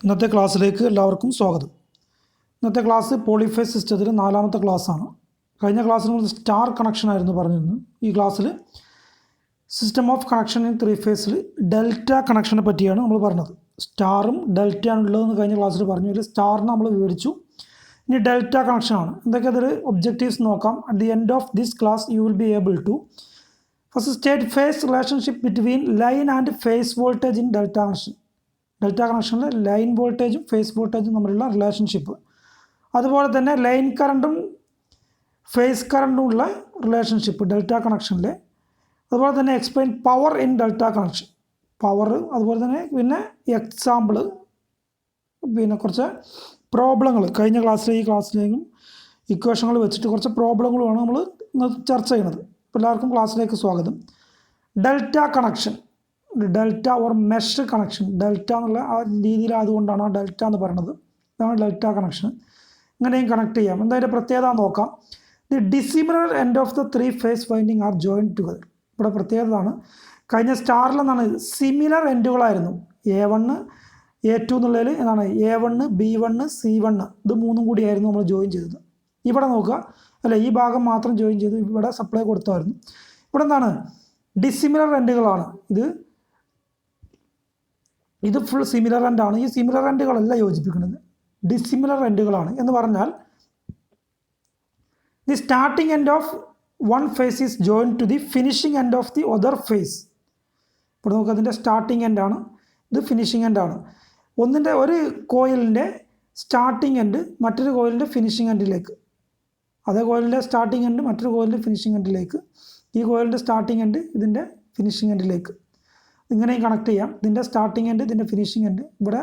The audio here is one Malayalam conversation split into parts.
ഇന്നത്തെ ക്ലാസ്സിലേക്ക് എല്ലാവർക്കും സ്വാഗതം. ഇന്നത്തെ ക്ലാസ് പോളിഫേസ് സിസ്റ്റത്തിൽ 4ാമത്തെ ക്ലാസ്സാണ്. കഴിഞ്ഞ ക്ലാസ്സിൽ നമ്മൾ സ്റ്റാർ കണക്ഷൻ ആയിരുന്നു പറഞ്ഞിരുന്നത്. ഈ ക്ലാസ്സിൽ സിസ്റ്റം ഓഫ് കണക്ഷൻ ഇൻ 3 ഫേസിൽ ഡെൽറ്റ കണക്ഷനെ പറ്റിയാണ് നമ്മൾ പറഞ്ഞത്. സ്റ്റാറും ഡെൽറ്റയാണ് ഉള്ളതെന്ന് കഴിഞ്ഞ ക്ലാസ്സിൽ പറഞ്ഞു. ഒരു സ്റ്റാറിന് നമ്മൾ വിവരിച്ചു. ഇനി ഡെൽറ്റ കണക്ഷനാണ്. എന്തൊക്കെ അതിൽ ഒബ്ജക്റ്റീവ്സ് നോക്കാം. At the end of this class you will be able to first state phase relationship between line and phase voltage in delta connection. Delta കണക്ഷനിൽ ലൈൻ വോൾട്ടേജും ഫേസ് വോൾട്ടേജും തമ്മിലുള്ള റിലേഷൻഷിപ്പ്, അതുപോലെ തന്നെ ലൈൻ കറണ്ടും ഫേസ് കറണ്ടും ഉള്ള റിലേഷൻഷിപ്പ് ഡെൽറ്റ കണക്ഷനിൽ, അതുപോലെ തന്നെ explain power in delta connection, power, അതുപോലെ തന്നെ പിന്നെ എക്സാമ്പിൾ, പിന്നെ കുറച്ച് പ്രോബ്ലങ്ങൾ കഴിഞ്ഞ ക്ലാസ്സിലെ ഈ ക്ലാസ്സിലേക്കും ഇക്വേഷനുകൾ വെച്ചിട്ട് കുറച്ച് പ്രോബ്ലങ്ങളുമാണ് നമ്മൾ ചർച്ച ചെയ്യുന്നത്. അപ്പോൾ എല്ലാവർക്കും ക്ലാസ്സിലേക്ക് സ്വാഗതം. Delta connection, delta or mesh connection, delta എന്നുള്ള ആ രീതിയിലായതുകൊണ്ടാണ് ആ ഡെൽറ്റ എന്ന് പറയുന്നത്. ഇതാണ് ഡെൽറ്റ കണക്ഷൻ. ഇങ്ങനെയും കണക്ട് ചെയ്യാം. എന്തായാലും പ്രത്യേകത നോക്കാം. The dissimilar end of the 3 phase winding are joined together. ഇവിടെ പ്രത്യേകതയാണ്. കഴിഞ്ഞ സ്റ്റാറിൽ എന്താണ് സിമിലർ എൻഡുകളായിരുന്നു. A1 A2 എന്നുള്ളതിൽ എന്താണ് A1 B1 C1 ഇത് മൂന്നും കൂടിയായിരുന്നു നമ്മൾ ജോയിൻ ചെയ്തത്. ഇവിടെ നോക്കുക, അല്ല ഈ ഭാഗം മാത്രം ജോയിൻ ചെയ്ത് ഇവിടെ സപ്ലൈ കൊടുത്തായിരുന്നു. ഇവിടെ എന്താണ് ഡിസിമിലർ എൻഡുകളാണ്. ഇത് ഫുൾ സിമിലർ എൻഡാണ്. ഈ സിമിലർ എൻഡുകളല്ല യോജിപ്പിക്കുന്നത്, ഡിസിമിലർ എൻഡുകളാണ്. എന്ന് പറഞ്ഞാൽ the starting end of one phase is join to the finishing end of the other phase. ഇപ്പോൾ നമുക്ക് അതിൻ്റെ സ്റ്റാർട്ടിംഗ് എൻഡാണ്, ഇത് ഫിനിഷിംഗ് എൻഡാണ്. ഒരു കോയിലിൻ്റെ സ്റ്റാർട്ടിംഗ് എൻഡ് മറ്റൊരു കോയിലിൻ്റെ ഫിനിഷിംഗ് എൻഡിലേക്ക്, അതേ കോയിലിൻ്റെ സ്റ്റാർട്ടിംഗ് എൻഡ് മറ്റൊരു കോയിലിൻ്റെ ഫിനിഷിംഗ് എൻഡിലേക്ക്, ഈ കോയിലിൻ്റെ സ്റ്റാർട്ടിംഗ് എൻഡ് ഇതിൻ്റെ ഫിനിഷിംഗ് എൻഡിലേക്ക്, ഇങ്ങനെയും കണക്ട് ചെയ്യാം. ഇതിൻ്റെ സ്റ്റാർട്ടിംഗ് എൻഡ് ഇതിൻ്റെ ഫിനിഷിംഗ് എൻഡ്, ഇവിടെ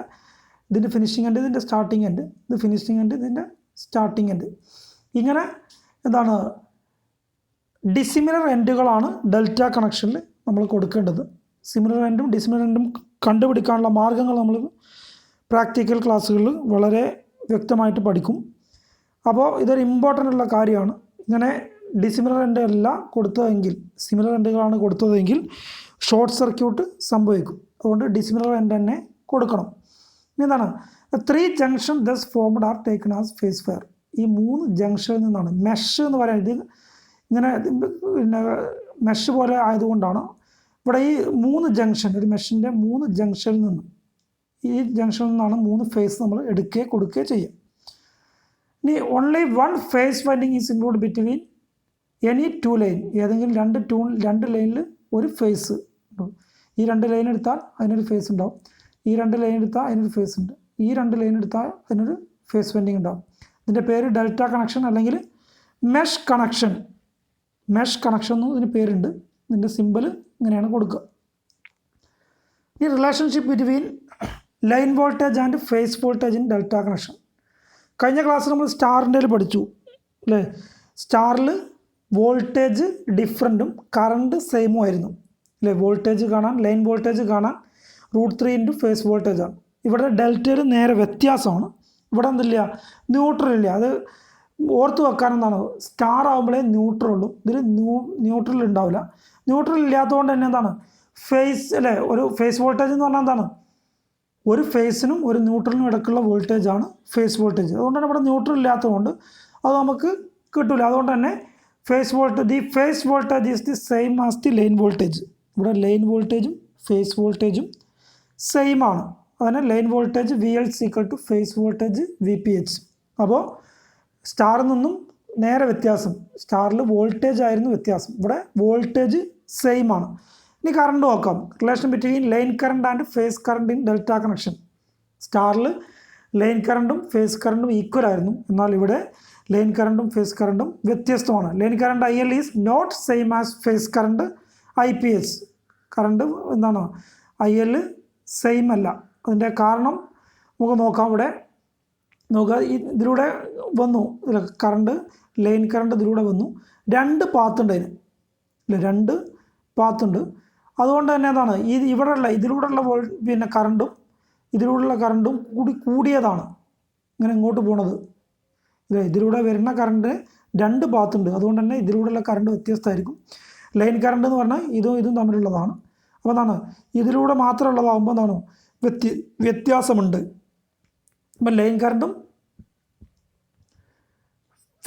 ഇതിൻ്റെ ഫിനിഷിംഗ് എൻഡ് ഇതിൻ്റെ സ്റ്റാർട്ടിംഗ് എൻഡ്, ഇത് ഫിനിഷിംഗ് എൻഡ് ഇതിൻ്റെ സ്റ്റാർട്ടിംഗ് എൻഡ്. ഇങ്ങനെ എന്താണ് ഡിസിമിലർ എൻഡുകളാണ് ഡെൽറ്റ കണക്ഷനിൽ നമ്മൾ കൊടുക്കേണ്ടത്. സിമിലർ എൻഡും ഡിസിമിലർ എൻഡും കണ്ടുപിടിക്കാനുള്ള മാർഗ്ഗങ്ങൾ നമ്മൾ പ്രാക്ടിക്കൽ ക്ലാസ്സുകളിൽ വളരെ വ്യക്തമായിട്ട് പഠിക്കും. അപ്പോൾ ഇതൊരു ഇമ്പോർട്ടൻ്റ് ഉള്ള കാര്യമാണ്. ഇങ്ങനെ ഡിസിമിലർ എൻഡ് അല്ല കൊടുത്തതെങ്കിൽ, സിമിലർ എൻഡുകളാണ് കൊടുത്തതെങ്കിൽ ഷോർട്ട് സർക്യൂട്ട് സംഭവിക്കും. അതുകൊണ്ട് ഡിസിമിലർ എൻഡ് തന്നെ കൊടുക്കണം. എന്താണ് 3 junction thus formed are taken as phase fair. ഈ 3 ജംഗ്ഷനിൽ നിന്നാണ് മെഷ് എന്ന് പറയുന്നത്. ഇങ്ങനെ പിന്നെ മെഷ് പോലെ ആയതുകൊണ്ടാണ് ഇവിടെ ഈ 3 ജംഗ്ഷൻ, ഒരു മെഷിൻ്റെ 3 ജംഗ്ഷനിൽ നിന്ന്, ഈ ജംഗ്ഷനിൽ നിന്നാണ് 3 ഫേസ് നമ്മൾ എടുക്കുകയോ കൊടുക്കുകയോ ചെയ്യുക. ഇനി only 1 phase winding is include between any 2 line. ഏതെങ്കിലും 2 ലൈനിൽ ഒരു ഫേസ് ഉണ്ടാവും. ഈ 2 ലൈൻ എടുത്താൽ അതിനൊരു ഫേസ് ഉണ്ടാവും. ഈ 2 ലൈൻ എടുത്താൽ അതിനൊരു ഫേസ് ഉണ്ട്. ഈ 2 ലൈൻ എടുത്താൽ അതിനൊരു ഫേസ് വെൻഡിങ് ഉണ്ടാവും. ഇതിൻ്റെ പേര് ഡെൽറ്റ കണക്ഷൻ അല്ലെങ്കിൽ മെഷ് കണക്ഷൻ. മെഷ് കണക്ഷൻ എന്നും ഇതിന് പേരുണ്ട്. ഇതിൻ്റെ സിമ്പിൾ ഇങ്ങനെയാണ് കൊടുക്കുക. ഈ relationship between line voltage and phase voltage in delta connection. കഴിഞ്ഞ ക്ലാസ്സിൽ നമ്മൾ സ്റ്റാറിൻ്റെ പഠിച്ചു അല്ലേ. സ്റ്റാറിൽ വോൾട്ടേജ് ഡിഫറൻറ്റും കറണ്ട് സെയിമും ആയിരുന്നു അല്ലേ. വോൾട്ടേജ് കാണാൻ, ലൈൻ വോൾട്ടേജ് കാണാൻ √3 ഇൻറ്റു ഫേസ് വോൾട്ടേജ് ആണ്. ഇവിടെ ഡെൽറ്റയിൽ നേരെ വ്യത്യാസമാണ്. ഇവിടെ എന്തില്ല, ന്യൂട്രൽ ഇല്ല. അത് ഓർത്ത് വെക്കാൻ എന്താണ്, സ്റ്റാർ ആകുമ്പോഴേ ന്യൂട്രൽ ഉള്ളൂ. ഇതിൽ ന്യൂട്രൽ ഉണ്ടാവില്ല. ന്യൂട്രൽ ഇല്ലാത്തതുകൊണ്ട് തന്നെ എന്താണ് ഫേസ് അല്ലേ, ഒരു ഫേസ് വോൾട്ടേജ് എന്ന് പറഞ്ഞാൽ എന്താണ്, ഒരു ഫേസിനും ഒരു ന്യൂട്രലിനും ഇടയ്ക്കുള്ള വോൾട്ടേജാണ് ഫേസ് വോൾട്ടേജ്. അതുകൊണ്ട് തന്നെ ഇവിടെ ന്യൂട്രൽ ഇല്ലാത്തതുകൊണ്ട് അത് നമുക്ക് കിട്ടില്ല. അതുകൊണ്ട് തന്നെ the phase voltage is the same as the line voltage. ഇവിടെ ലൈൻ വോൾട്ടേജും ഫേസ് വോൾട്ടേജും സെയിം ആണ്. അതിന് line voltage VL = phase voltage VPH. അപ്പോൾ സ്റ്റാറിൽ നിന്നും നേരെ വ്യത്യാസം. സ്റ്റാറിൽ വോൾട്ടേജ് ആയിരുന്നു വ്യത്യാസം, ഇവിടെ വോൾട്ടേജ് സെയിം ആണ്. ഇനി കറണ്ട് നോക്കാം. Relation between line current and phase current in delta connection. സ്റ്റാറിൽ ലൈൻ കറണ്ടും ഫേസ് കറണ്ടും ഈക്വൽ ആയിരുന്നു. എന്നാൽ ഇവിടെ ലൈൻ കറണ്ടും ഫേസ് കറണ്ടും വ്യത്യസ്തമാണ്. Line current IL is not same as phase current IPH. Current എന്താണ് IL സെയിം അല്ല. അതിൻ്റെ കാരണം നമുക്ക് നോക്കാം. ഇവിടെ നോക്കുക, ഇതിലൂടെ വന്നു കറണ്ട്, ലൈൻ കറണ്ട് ഇതിലൂടെ വന്നു. 2 പാത്തുണ്ട് അതിന് അല്ലേ, 2 പാത്തുണ്ട്. അതുകൊണ്ട് തന്നെ എന്താണ് ഇവിടെയുള്ള ഇതിലൂടെയുള്ള പിന്നെ കറണ്ടും ഇതിലൂടെയുള്ള കറണ്ടും കൂടിയതാണ് ഇങ്ങനെ ഇങ്ങോട്ട് പോണത് അല്ലേ. ഇതിലൂടെ വരുന്ന കറണ്ട് 2 പാത്തുണ്ട്. അതുകൊണ്ട് തന്നെ ഇതിലൂടെയുള്ള കറണ്ട് വ്യത്യസ്തമായിരിക്കും. ലൈൻ കറണ്ട് എന്ന് പറഞ്ഞാൽ ഇതും തമ്മിലുള്ളതാണ്. അപ്പോൾ എന്താണ് ഇതിലൂടെ മാത്രമുള്ളതാകുമ്പോൾ എന്താണ് വ്യത്യാസമുണ്ട്. അപ്പോൾ ലൈൻ കറണ്ടും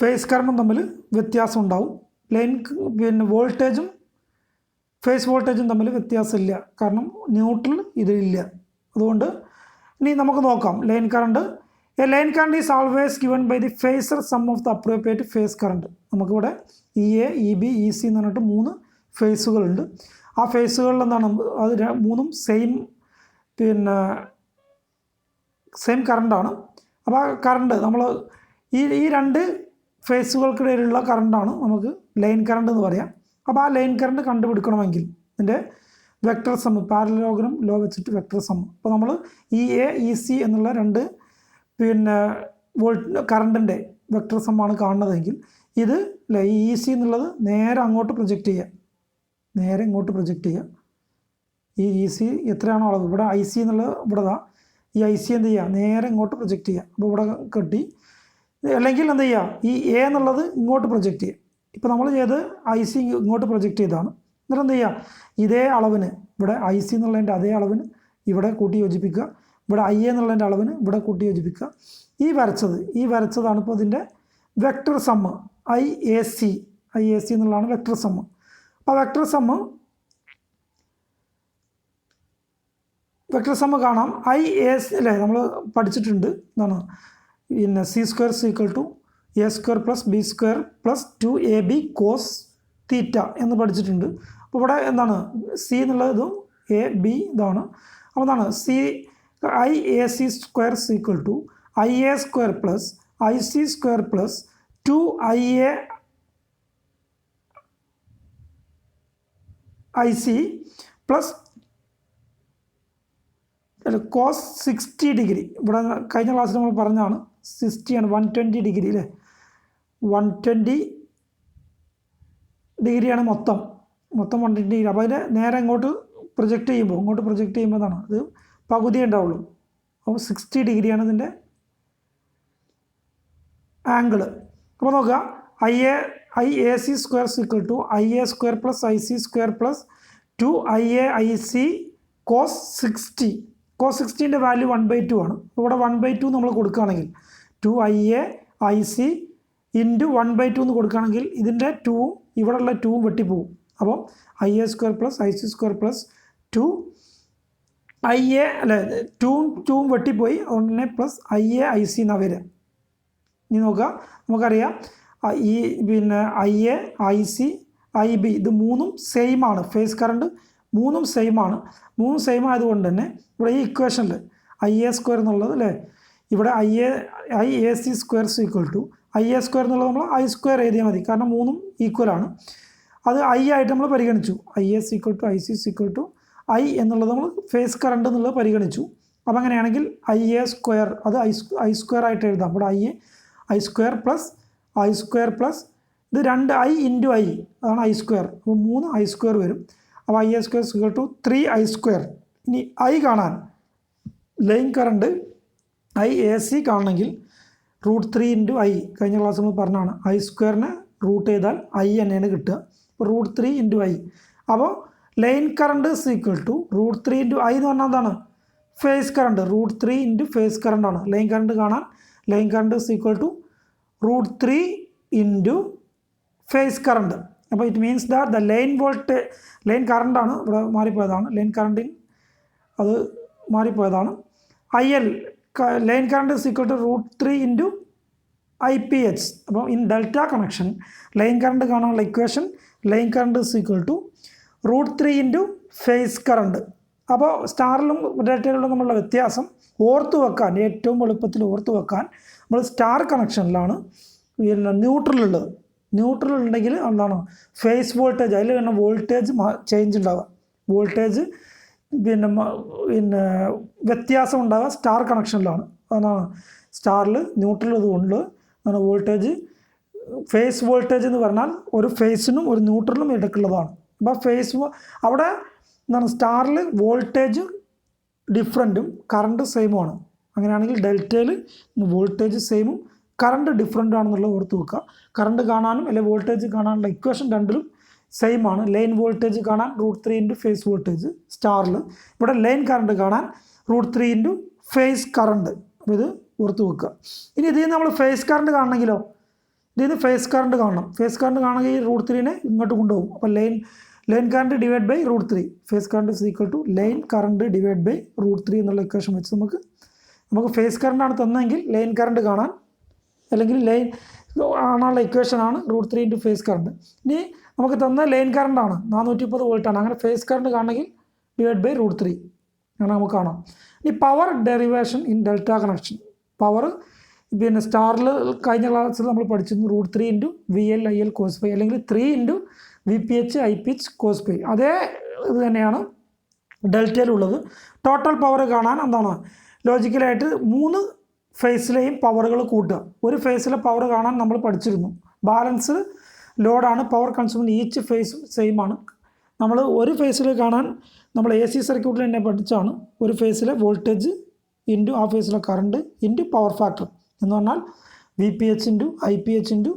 ഫേസ് കറണ്ടും തമ്മിൽ വ്യത്യാസം ഉണ്ടാവും. ലൈൻ വോൾട്ടേജും ഫേസ് വോൾട്ടേജും തമ്മിൽ വ്യത്യാസമില്ല, കാരണം ന്യൂട്രൽ ഇതിലില്ല. അതുകൊണ്ട് ഇനി നമുക്ക് നോക്കാം line current. A line current is always given by the phasor sum of the appropriate phase current. നമുക്കിവിടെ EA, EB, EC എന്ന് പറഞ്ഞിട്ട് 3 ഫേസുകളുണ്ട്. ആ ഫേസുകളിൽ എന്താണ്, അത് മൂന്നും സെയിം കറണ്ടാണ്. അപ്പോൾ ആ കറണ്ട് നമ്മൾ ഈ 2 ഫേസുകൾക്കിടയിലുള്ള കറണ്ടാണ് നമുക്ക് ലൈൻ കറണ്ട് എന്ന് പറയാം. അപ്പോൾ ആ ലൈൻ കറണ്ട് കണ്ടുപിടിക്കണമെങ്കിൽ ഇതിൻ്റെ വെക്ടർ സം, പാരലലോഗ്രാം ലോ വെച്ചിട്ട് വെക്ടർ സം. അപ്പോൾ നമ്മൾ EA, EC എന്നുള്ള 2 കറണ്ടിൻ്റെ വെക്ടർ സമ്മാണ് കാണുന്നതെങ്കിൽ ഇത് EC എന്നുള്ളത് നേരെ അങ്ങോട്ട് പ്രൊജക്റ്റ് ചെയ്യുക, നേരെ ഇങ്ങോട്ട് പ്രൊജക്റ്റ് ചെയ്യുക. ഈ EC എത്രയാണോ അളവ്, ഇവിടെ IC എന്നുള്ളത് ഇവിടെ ഈ IC എന്ത് ചെയ്യുക, നേരെ ഇങ്ങോട്ട് പ്രൊജക്റ്റ് ചെയ്യുക. അപ്പോൾ ഇവിടെ കെട്ടി, അല്ലെങ്കിൽ എന്ത് ചെയ്യുക, ഈ A എന്നുള്ളത് ഇങ്ങോട്ട് പ്രൊജക്റ്റ് ചെയ്യുക. ഇപ്പോൾ നമ്മൾ ചെയ്ത് IC ഇങ്ങോട്ട് പ്രൊജക്റ്റ് ചെയ്താണ്. എന്നിട്ട് എന്ത് ചെയ്യുക, ഇതേ അളവിന് ഇവിടെ IC എന്നുള്ളതിൻ്റെ അതേ അളവിന് ഇവിടെ കൂട്ടി യോജിപ്പിക്കുക, ഇവിടെ IA എന്നുള്ളതിൻ്റെ അളവിന് ഇവിടെ കൂട്ടി യോജിപ്പിക്കുക. ഈ വരച്ചതാണ് ഇപ്പോൾ ഇതിൻ്റെ വെക്ടർ സമ്മ്. IAC എന്നുള്ളതാണ് വെക്ടർ സമ്മ്. അപ്പോൾ വെക്ടർ സമ്മ് കാണാം. IAC അല്ലേ, നമ്മൾ പഠിച്ചിട്ടുണ്ട് എന്താണ്, C² A² + B² + 2AB cos θ എന്ന് പഠിച്ചിട്ടുണ്ട്. അപ്പോൾ ഇവിടെ എന്താണ്, C എന്നുള്ളത് ഇതും AB ഇതാണ്. അപ്പോൾ എന്താണ്, IAC² = IA² + IC² + 2IA IC + cos 60 degree. ഇവിടെ കഴിഞ്ഞ ക്ലാസ്സിൽ നമ്മൾ പറഞ്ഞതാണ് 60 ആണ്, 120 ഡിഗ്രി അല്ലേ, 120 ഡിഗ്രിയാണ് മൊത്തം 120 ഡിഗ്രി. അപ്പോൾ അതിനെ നേരെ ഇങ്ങോട്ട് പ്രൊജക്റ്റ് ചെയ്യുമ്പോൾ എന്താണ്, ഇത് പകുതി ഉണ്ടാവുള്ളൂ. അപ്പോൾ 60 ഡിഗ്രിയാണ് ഇതിൻ്റെ ആംഗിള്. അപ്പോൾ നോക്കുക, IAC² = IA² + IC² + 2IA IC cos 60. cos 60ൻ്റെ value 1/2 ആണ്. ഇവിടെ 1/2 നമ്മൾ കൊടുക്കുകയാണെങ്കിൽ 2IA IC × 1/2 എന്ന് കൊടുക്കുകയാണെങ്കിൽ ഇതിൻ്റെ 2 ഇവിടെയുള്ള 2 വെട്ടിപ്പോവും. അപ്പോൾ IA² + IC² + 2IA അല്ലേ, 2 വെട്ടിപ്പോയി, അതുകൊണ്ട് തന്നെ പ്ലസ് IA IC എന്നാണ് വരിക. ഇനി നോക്കുക, നമുക്കറിയാം ഈ IA IC IB ഇത് 3ഉം സെയിം ആണ്. ഫേസ് കറണ്ട് 3ഉം സെയിം ആണ്. 3ഉം സെയിം ആയതുകൊണ്ട് തന്നെ ഇവിടെ ഈ ഇക്വേഷനിൽ IA² എന്നുള്ളത് അല്ലേ, ഇവിടെ IAC² = IA² എന്നുള്ളത് നമ്മൾ I² എഴുതിയാൽ മതി, കാരണം 3ഉം ഈക്വലാണ്. അത് I ആയിട്ട് നമ്മൾ പരിഗണിച്ചു. IAC = IC I എന്നുള്ളത് നമ്മൾ ഫേസ് കറണ്ട് എന്നുള്ളത് പരിഗണിച്ചു. അപ്പോൾ അങ്ങനെയാണെങ്കിൽ IA² അത് I² ആയിട്ട് എഴുതാം. ഇവിടെ I² + ഇത് 2I × I അതാണ് I². അപ്പോൾ 3 I² വരും. അപ്പോൾ IA² = 3I². ഇനി I കാണാൻ, ലൈൻ കറണ്ട് IAC കാണണമെങ്കിൽ √3 × I, കഴിഞ്ഞ ക്ലാസ് നമ്മൾ പറഞ്ഞാണ്, I² റൂട്ട് ചെയ്താൽ I തന്നെയാണ് കിട്ടുക. അപ്പോൾ √3 × I. അപ്പോൾ ലൈൻ കറണ്ട് = √3 × I എന്ന് പറഞ്ഞാൽ എന്താണ്, ഫേസ് കറണ്ട്. √3 × ഫേസ് കറണ്ടാണ് ലൈൻ കറണ്ട് കാണാൻ. Line current = √3 × phase current. അപ്പോൾ it means that the line കറണ്ടാണ് ഇവിടെ മാറിപ്പോയതാണ്, ലൈൻ കറണ്ടിൻ അത് മാറിപ്പോയതാണ്. IL line current = √3 × IPH. അപ്പോൾ in delta connection line current കാണാനുള്ള equation line current = √3 × phase current. അപ്പോൾ സ്റ്റാറിലും ഡെൽറ്റയിലുള്ള നമ്മളുടെ വ്യത്യാസം ഓർത്തു വെക്കാൻ, ഏറ്റവും എളുപ്പത്തിൽ ഓർത്തു വെക്കാൻ നമ്മൾ സ്റ്റാർ കണക്ഷനിലാണ് ന്യൂട്രലുള്ളത്. ന്യൂട്രൽ ഉണ്ടെങ്കിൽ എന്താണ്, ഫേസ് വോൾട്ടേജ്, അതിൽ തന്നെ വോൾട്ടേജ് ചേഞ്ച് ഉണ്ടാവുക, വോൾട്ടേജ് വ്യത്യാസം ഉണ്ടാവുക സ്റ്റാർ കണക്ഷനിലാണ്. അതാണ് സ്റ്റാറിൽ ന്യൂട്രൽ ഇതുകൊണ്ട് വോൾട്ടേജ്, ഫേസ് വോൾട്ടേജ് എന്ന് പറഞ്ഞാൽ ഒരു ഫേസിനും ഒരു ന്യൂട്രലിനും ഇടയ്ക്കുള്ളതാണ്. അപ്പോൾ അവിടെ എന്താണ്, സ്റ്റാറിൽ വോൾട്ടേജ് ഡിഫറൻറ്റും കറണ്ട് സെയിമുമാണ്. അങ്ങനെയാണെങ്കിൽ ഡെൽറ്റയിൽ വോൾട്ടേജ് സെയിമും കറണ്ട് ഡിഫറൻ്റ് ആണെന്നുള്ളത് ഓർത്ത് വെക്കുക. കറണ്ട് കാണാനും അല്ലെങ്കിൽ വോൾട്ടേജ് കാണാനുള്ള ഇക്വേഷൻ രണ്ടിലും സെയിം ആണ്. ലൈൻ വോൾട്ടേജ് കാണാൻ √3 × ഫേസ് വോൾട്ടേജ് സ്റ്റാറിൽ, ഇവിടെ ലൈൻ കറണ്ട് കാണാൻ √3 × ഫേസ് കറണ്ട്. അപ്പോൾ ഇത് ഓർത്ത് വെക്കുക. ഇനി ഇതിൽ നിന്ന് നമ്മൾ ഫേസ് കറണ്ട് കാണണമെങ്കിലോ, ഇതിൽ നിന്ന് ഫേസ് കറണ്ട് കാണണം. ഫേസ് കറണ്ട് കാണണമെങ്കിൽ ഈ √3 ഇങ്ങോട്ട് കൊണ്ടുപോകും. അപ്പോൾ line current divide by √3, phase current is equal to line current divide by √3 എന്നുള്ള ഇക്വേഷൻ വെച്ച് നമുക്ക് ഫേസ് കറണ്ടാണ് തന്നെങ്കിൽ ലൈൻ കറണ്ട് കാണാൻ, അല്ലെങ്കിൽ ലൈൻ ആണുള്ള ഇക്വേഷനാണ് √3 ഇൻറ്റു ഫേസ് കറണ്ട്. ഇനി നമുക്ക് തന്ന ലൈൻ കറണ്ടാണ് 430 വോൾട്ടാണ്. അങ്ങനെ ഫേസ് കറണ്ട് കാണണമെങ്കിൽ ഡിവൈഡ് ബൈ √3 അങ്ങനെ നമുക്ക് കാണാം. ഇനി power derivation in delta connection. Power പിന്നെ സ്റ്റാറിൽ കഴിഞ്ഞ ക്ലാസ്സിൽ നമ്മൾ പഠിച്ചിരുന്നു √3 ഇൻറ്റു VL IL cos φ, അല്ലെങ്കിൽ 3 ഇൻറ്റു VPH IPH cos φ. അതേ ഇത് തന്നെയാണ് ഡെൽറ്റയിലുള്ളത്. ടോട്ടൽ പവർ കാണാൻ എന്താണ് ലോജിക്കലായിട്ട് 3 ഫേസിലെയും പവറുകൾ കൂട്ടുക. ഒരു ഫേസിലെ പവർ കാണാൻ നമ്മൾ പഠിച്ചിരുന്നു. ബാലൻസ് ലോഡാണ്, പവർ കൺസ്യൂമിങ് ഈച്ച് ഫേസും സെയിം ആണ്. നമ്മൾ ഒരു ഫേസിൽ കാണാൻ നമ്മൾ AC സർക്യൂട്ടിൽ തന്നെ പഠിച്ചാണ് ഒരു ഫേസിലെ വോൾട്ടേജ് ഇൻറ്റു ആ ഫേസിലെ കറണ്ട് ഇൻറ്റു പവർ ഫാക്ടർ എന്ന് പറഞ്ഞാൽ VPH into IPH into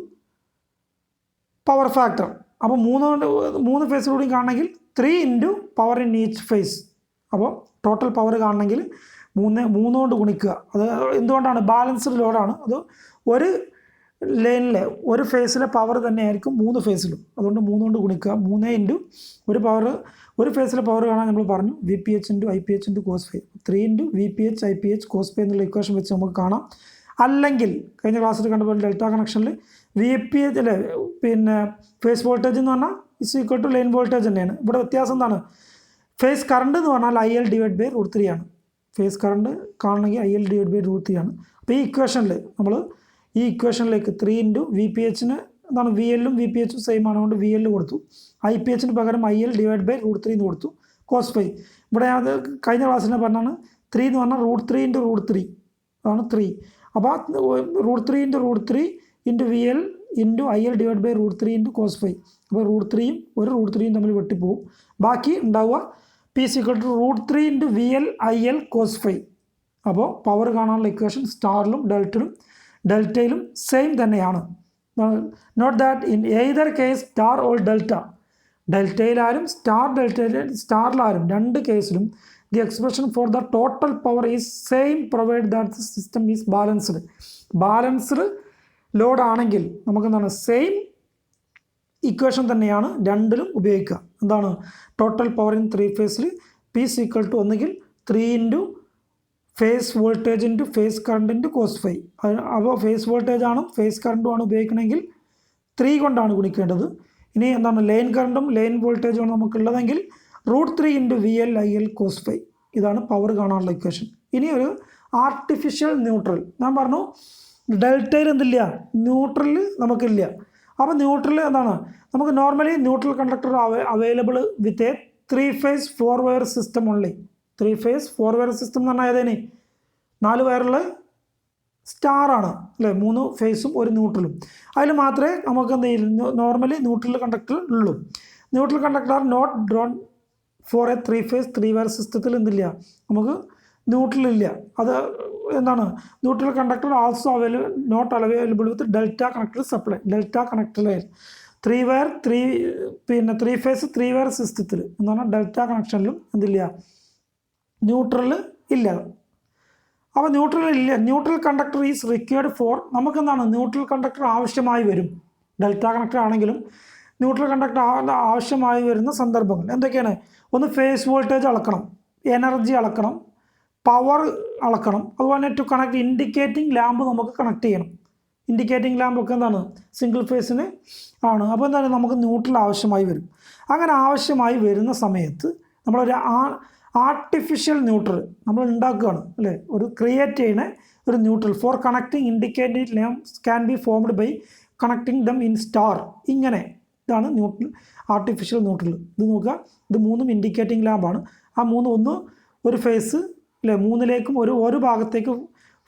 power factor. അപ്പോൾ 3 ഫേസിലൂടെയും കാണണമെങ്കിൽ 3 into power in each phase. അപ്പോൾ ടോട്ടൽ പവർ കാണണമെങ്കിൽ 3 കൊണ്ട് ഗുണിക്കുക. അത് എന്തുകൊണ്ടാണ്? ബാലൻസ്ഡ് ലോഡാണ്. അത് ഒരു ലൈനിലെ ഒരു ഫേസിലെ പവർ തന്നെയായിരിക്കും 3 ഫേസിലും. അതുകൊണ്ട് 3 കൊണ്ട് ഗുണിക്കുക. 3 ഇൻറ്റു ഒരു ഫേസിലെ പവർ കാണാൻ നമ്മൾ പറഞ്ഞു VPH into IPH into cos φ. 3 into VPH IPH cos φ എന്നുള്ള ഇക്വേഷൻ വെച്ച് നമുക്ക് കാണാം. അല്ലെങ്കിൽ കഴിഞ്ഞ ക്ലാസ്സിൽ കണ്ടപ്പോൾ ഡെൽറ്റ കണക്ഷനിൽ VPH അല്ലേ പിന്നെ ഫേസ് വോൾട്ടേജ് എന്ന് പറഞ്ഞാൽ is equal to line voltage തന്നെയാണ്. ഇവിടെ വ്യത്യാസം എന്താണ്? ഫേസ് കറണ്ട് എന്ന് പറഞ്ഞാൽ IL ഡിവൈഡ് ബൈ √3 ആണ്. ഫേസ് കറണ്ട് കാണണമെങ്കിൽ IL ഡിവൈഡ് ബൈ √3 ആണ്. അപ്പോൾ ഈ ഇക്വേഷനിലേക്ക് 3 ഇൻറ്റു VPHന് എന്താണ് VLും VPHും സെയിം ആണ്, അതുകൊണ്ട് VL കൊടുത്തു. IPHന് പകരം IL ഡിവൈഡ് ബൈ √3 എന്ന് കൊടുത്തു. cos φ ഇവിടെ അത് കഴിഞ്ഞ ക്ലാസ്സിനെ പറഞ്ഞാണ് 3 എന്ന് പറഞ്ഞാൽ √3 ഇൻറ്റു √3 അതാണ് 3. അപ്പോൾ √3 into √3 into VL into IL divide by √3 into cos φ. അപ്പോൾ √3യും √3യും തമ്മിൽ വെട്ടിപ്പോവും. ബാക്കി ഉണ്ടാവുക P = √3 into VL IL cos φ. അപ്പോൾ പവർ കാണാനുള്ള ഇക്വേഷൻ സ്റ്റാറിലും ഡെൽറ്റയിലും സെയിം തന്നെയാണ്. Note that in either case star or ഡെൽറ്റയിലാരും സ്റ്റാറിലാരും രണ്ട് കേസിലും the expression for the total power is same provide that the system is balanced load ആണെങ്കിൽ നമുക്ക് എന്താണ് സെയിം ഇക്വേഷൻ തന്നെയാണ് രണ്ടിലും ഉപയോഗിക്കുക. എന്താണ്? ടോട്ടൽ പവർ ഇൻ 3 ഫേസിൽ P = ഒന്നുകിൽ 3 into phase voltage into phase current into cos φ. അപ്പോൾ ഫേസ് വോൾട്ടേജ് ആണ് ഫേസ് കറണ്ടുമാണ് ഉപയോഗിക്കണമെങ്കിൽ 3 കൊണ്ടാണ് ഗുണിക്കേണ്ടത്. ഇനി എന്താണ്? ലൈൻ കറണ്ടും ലൈൻ വോൾട്ടേജുമാണ് നമുക്കുള്ളതെങ്കിൽ √3 ഇൻറ്റു VL IL cos φ. ഇതാണ് പവർ കാണാനുള്ള ഇക്വേഷൻ. ഇനി ഒരു ആർട്ടിഫിഷ്യൽ ന്യൂട്രൽ. ഞാൻ പറഞ്ഞു ഡെൽറ്റയിൽ എന്തില്ല, ന്യൂട്രൽ നമുക്കില്ല. അപ്പോൾ ന്യൂട്രൽ എന്താണ്? നമുക്ക് normally neutral conductor available with a 3 phase 4 wire system only. 3 phase 4 wire system എന്ന് പറഞ്ഞാൽ ഏതേന് 4 വയറുള്ള സ്റ്റാറാണ് അല്ലേ, 3 ഫേസും ഒരു ന്യൂട്രലും. അതിൽ മാത്രമേ നമുക്ക് എന്ത് ചെയ്യില്ല നോർമലി ന്യൂട്രൽ കണ്ടക്ടർ ഉള്ളൂ. Neutral conductor are not drawn for a 3 phase 3 wire സിസ്റ്റത്തിൽ എന്തില്ല, നമുക്ക് ന്യൂട്രൽ ഇല്ല. അത് എന്താണ്? Neutral conductor also not available with delta connector supply. Delta കണക്ടറിൽ 3 phase 3 wire സിസ്റ്റത്തിൽ എന്ന് പറഞ്ഞാൽ ഡെൽറ്റ കണക്ഷനിലും എന്തില്ല, ന്യൂട്രൽ ഇല്ല. അപ്പോൾ neutral conductor is required for, നമുക്ക് എന്താണ് ന്യൂട്രൽ കണ്ടക്ടർ ആവശ്യമായി വരും. ഡെൽറ്റ കണക്ടർ ആണെങ്കിലും ന്യൂട്രൽ കണ്ടക്ടർ ആവശ്യമായി വരുന്ന സന്ദർഭങ്ങൾ എന്തൊക്കെയാണ്? ഒന്ന് ഫേസ് വോൾട്ടേജ് അളക്കണം, എനർജി അളക്കണം, പവർ അളക്കണം. അതുപോലെ ടു കണക്ട് ഇൻഡിക്കേറ്റിംഗ് ലാമ്പ് നമുക്ക് കണക്ട് ചെയ്യണം. ഇൻഡിക്കേറ്റിംഗ് ലാമ്പൊക്കെ എന്താണ്? സിംഗിൾ ഫേസിന് ആണ്. അപ്പോൾ എന്താണ്? നമുക്ക് ന്യൂട്രൽ ആവശ്യമായി വരും. അങ്ങനെ ആവശ്യമായി വരുന്ന സമയത്ത് നമ്മളൊരു ആർട്ടിഫിഷ്യൽ ന്യൂട്രൽ നമ്മൾ ഉണ്ടാക്കുകയാണ് അല്ലേ, ഒരു ക്രിയേറ്റ് ചെയ്യുന്ന ഒരു neutral for connecting indicated lamps can be formed by connecting them in star. ഇങ്ങനെ ഇതാണ് ന്യൂട്രൽ, ആർട്ടിഫിഷ്യൽ ന്യൂട്രൽ. ഇത് നോക്കുക, ഇത് 3 ഇൻഡിക്കേറ്റിംഗ് ലാമ്പാണ്. ആ 3 ഒരു ഫേസ് അല്ലേ, 3ലേക്കും ഒരു ഭാഗത്തേക്ക്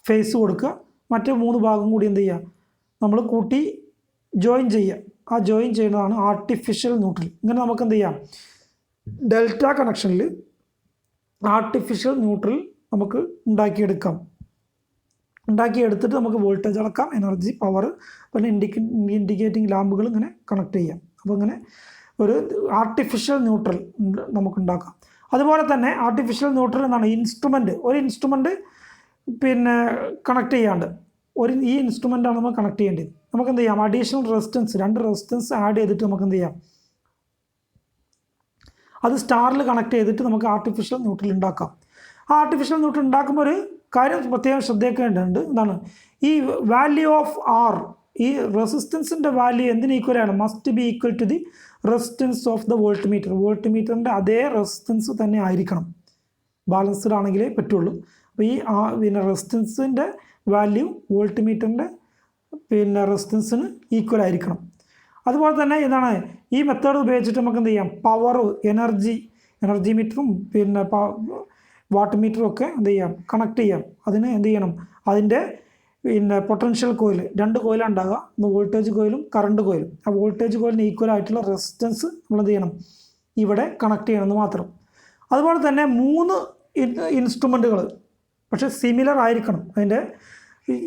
ഫേസ് കൊടുക്കുക, മറ്റേ 3 ഭാഗം കൂടി എന്ത് ചെയ്യുക, നമ്മൾ കൂട്ടി ജോയിൻ ചെയ്യുക. ആ ജോയിൻ ചെയ്യുന്നതാണ് ആർട്ടിഫിഷ്യൽ ന്യൂട്രൽ. ഇങ്ങനെ നമുക്ക് എന്ത് ചെയ്യാം, ഡെൽറ്റ കണക്ഷനിൽ ആർട്ടിഫിഷ്യൽ ന്യൂട്രൽ നമുക്ക് ഉണ്ടാക്കിയെടുത്തിട്ട് നമുക്ക് വോൾട്ടേജ് അളക്കാം, എനർജി, പവർ, പിന്നെ ഇൻഡിക്കേറ്റിംഗ് ലാമ്പുകൾ ഇങ്ങനെ കണക്ട് ചെയ്യാം. അപ്പോൾ ഇങ്ങനെ ഒരു ആർട്ടിഫിഷ്യൽ ന്യൂട്രൽ നമുക്ക് ഉണ്ടാക്കാം. അതുപോലെ തന്നെ ആർട്ടിഫിഷ്യൽ ന്യൂട്രൽ എന്നാണ് ഒരു ഇൻസ്ട്രുമെൻ്റ് പിന്നെ കണക്ട് ചെയ്യാണ്ട് ഈ ഇൻസ്ട്രുമെൻ്റാണ് നമ്മൾ കണക്ട് ചെയ്യേണ്ടത്. നമുക്ക് എന്ത് ചെയ്യാം, അഡീഷണൽ റെസിസ്റ്റൻസ് 2 റെസിസ്റ്റൻസ് ആഡ് ചെയ്തിട്ട് നമുക്ക് എന്ത് ചെയ്യാം, അത് സ്റ്റാറിൽ കണക്ട് ചെയ്തിട്ട് നമുക്ക് ആർട്ടിഫിഷ്യൽ ന്യൂട്രൽ ഉണ്ടാക്കാം. ആ ആർട്ടിഫിഷ്യൽ ന്യൂട്രൽ ഉണ്ടാക്കുമ്പോൾ ഒരു കാര്യം പ്രത്യേകം ശ്രദ്ധിക്കേണ്ടതുണ്ട്. എന്താണ് ഈ വാല്യൂ ഓഫ് ആർ, ഈ റെസിസ്റ്റൻസിൻ്റെ വാല്യൂ എന്തിന് ഈക്വലാണ്, must be equal to the resistance of the volt meter. Volt മീറ്ററിൻ്റെ അതേ റെസിസ്റ്റൻസ് തന്നെ ആയിരിക്കണം, ബാലൻസ്ഡ് ആണെങ്കിലേ പറ്റുള്ളൂ. അപ്പോൾ പിന്നെ റെസിസ്റ്റൻസിൻ്റെ വാല്യൂ വോൾട്ട് മീറ്ററിൻ്റെ റെസിസ്റ്റൻസിന് ഈക്വൽ ആയിരിക്കണം. അതുപോലെ തന്നെ എന്താണ് ഈ മെത്തേഡ് ഉപയോഗിച്ചിട്ട് നമുക്ക് എന്ത് ചെയ്യാം, പവർ, എനർജി മീറ്ററും വാട്ട് മീറ്ററും ഒക്കെ എന്ത് ചെയ്യാം, കണക്ട് ചെയ്യാം. അതിന് എന്ത് ചെയ്യണം, അതിൻ്റെ പൊട്ടൻഷ്യൽ കോയിൽ 2 കോയിലാണ് ഉണ്ടാകുക, ഒന്ന് വോൾട്ടേജ് കോയിലും കറണ്ട് കോയിലും. ആ വോൾട്ടേജ് കോയിലിന് ഈക്വൽ ആയിട്ടുള്ള റെസിസ്റ്റൻസ് നമ്മൾ എന്ത് ചെയ്യണം, ഇവിടെ കണക്ട് ചെയ്യണമെന്ന് മാത്രം. അതുപോലെ തന്നെ 3 ഇൻസ്ട്രുമെൻറ്റുകൾ പക്ഷേ സിമിലർ ആയിരിക്കണം. അതിൻ്റെ